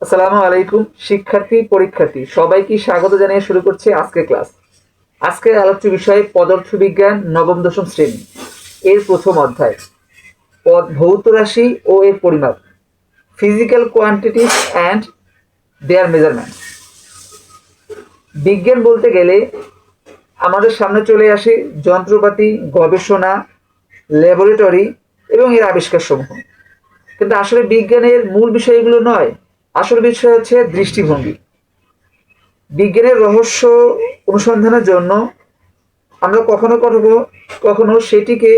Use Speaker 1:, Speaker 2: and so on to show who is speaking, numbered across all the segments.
Speaker 1: আসসালামু আলাইকুম শিক্ষার্থী পরীক্ষার্থী সবাইকে স্বাগত জানিয়ে শুরু করছি আজকের ক্লাস। আজকের আলোচ্য বিষয় পদার্থবিজ্ঞান নবম দশম শ্রেণী এর প্রথম অধ্যায় ভৌত রাশি ও এর পরিমাপ, physical quantities and their measurement. বিজ্ঞান বলতে গেলে আমাদের সামনে চলে আসে যন্ত্রপাতি, গবেষণা, ল্যাবরেটরি এবং এর আবিষ্কার সমূহ। কিন্তু আসলে বিজ্ঞানের মূল বিষয়গুলো নয়, আসল বিষয় হচ্ছে দৃষ্টিভঙ্গি। বিজ্ঞানের রহস্য অনুসন্ধানের জন্য আমরা কখনো কখনো কখনো সেটিকে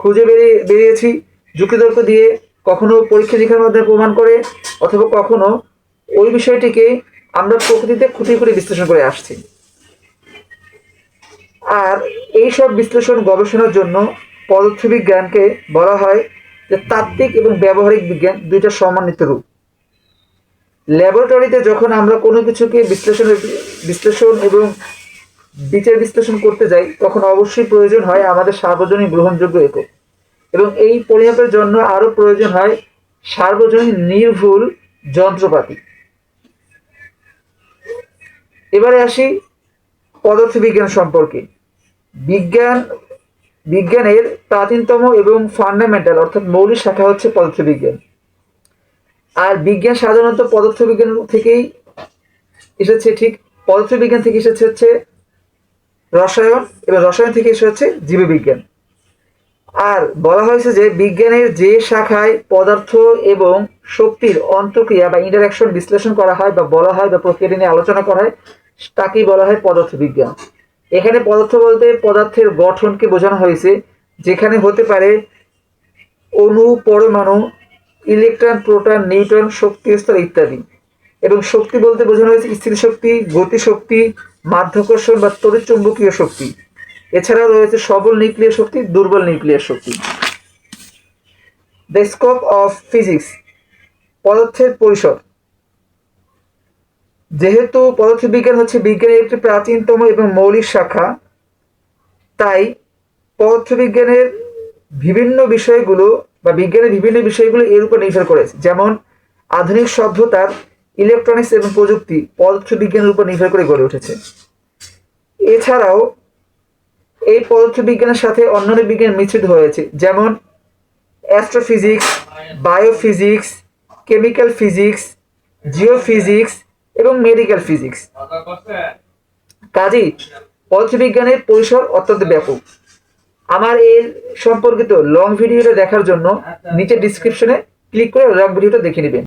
Speaker 1: খুঁজে বেরিয়েছি যুক্তিতর্ক দিয়ে, কখনো পরীক্ষা নিরীক্ষার মাধ্যমে প্রমাণ করে, অথবা কখনো ওই বিষয়টিকে আমরা প্রকৃতিতে খুঁটি করে বিশ্লেষণ করে আসছি। আর এই সব বিশ্লেষণ গবেষণার জন্য পদার্থবিজ্ঞানকে বলা হয় যে তাত্ত্বিক এবং ব্যবহারিক বিজ্ঞান দুইটা সমন্বিত রূপ। ল্যাবরেটরিতে যখন আমরা কোনো কিছুকে বিশ্লেষণ এবং বিচার বিশ্লেষণ করতে যাই, তখন অবশ্যই প্রয়োজন হয় আমাদের সার্বজনীন গ্রহণযোগ্য একক, এবং এই পরিমাপের জন্য আরও প্রয়োজন হয় সার্বজনীন নির্ভুল যন্ত্রপাতি। এবারে আসি পদার্থবিজ্ঞান সম্পর্কে। বিজ্ঞানের প্রাচীনতম এবং ফান্ডামেন্টাল অর্থাৎ মৌলিক শাখা হচ্ছে পদার্থবিজ্ঞান। আর বিজ্ঞান সাধারণত পদার্থবিজ্ঞান থেকেই এসেছে, ঠিক পদার্থবিজ্ঞান থেকে এসেছে হচ্ছে রসায়ন, এবং রসায়ন থেকে এসে হচ্ছে জীববিজ্ঞান। আর বলা হয়েছে যে বিজ্ঞানের যে শাখায় পদার্থ এবং শক্তির অন্তঃক্রিয়া বা ইন্টারাকশন বিশ্লেষণ করা হয় বা বলা হয় বা প্রক্রিয়া নিয়ে আলোচনা করা হয়, তাকেই বলা হয় পদার্থবিজ্ঞান। এখানে পদার্থ বলতে পদার্থের গঠনকে বোঝানো হয়েছে, যেখানে হতে পারে অণু, পরমাণু, ইলেকট্রন, প্রোটন, নিউট্রন, শক্তি স্তর ইত্যাদি। এবং শক্তি বলতে বোঝানো হয়েছে স্থির শক্তি, গতিশক্তি, মাধ্যাকর্ষণ বা তড়িৎচুম্বকীয় শক্তি। এছাড়াও রয়েছে সবল নিউক্লিয় শক্তি, দুর্বল নিউক্লিয় শক্তি। দ্য স্কোপ অফ ফিজিক্স, পদার্থের পরিসর। যেহেতু পদার্থবিজ্ঞান হচ্ছে বিজ্ঞানের একটি প্রাচীনতম এবং মৌলিক শাখা, তাই পদার্থবিজ্ঞানের বিভিন্ন বিষয়গুলো বা বিজ্ঞানের বিভিন্ন বিষয়গুলো এর উপর নির্ভর করেছে। যেমন আধুনিক সভ্যতার ইলেকট্রনিক্স এবং প্রযুক্তি পদার্থবিজ্ঞানের উপর নির্ভর করে গড়ে উঠেছে। এছাড়াও এই পদার্থবিজ্ঞানের সাথে অন্যান্য বিজ্ঞান মিশ্রিত হয়েছে, যেমন astrophysics, biophysics, chemical physics, geophysics এবং মেডিকেল ফিজিক্স। কাজেই পদার্থবিজ্ঞানের পরিসর অত্যন্ত ব্যাপক। আমার এর সম্পর্কিত লং ভিডিওটা দেখার জন্য নিচে ডিসক্রিপশনে ক্লিক করে লং ভিডিওটা দেখে নেবেন।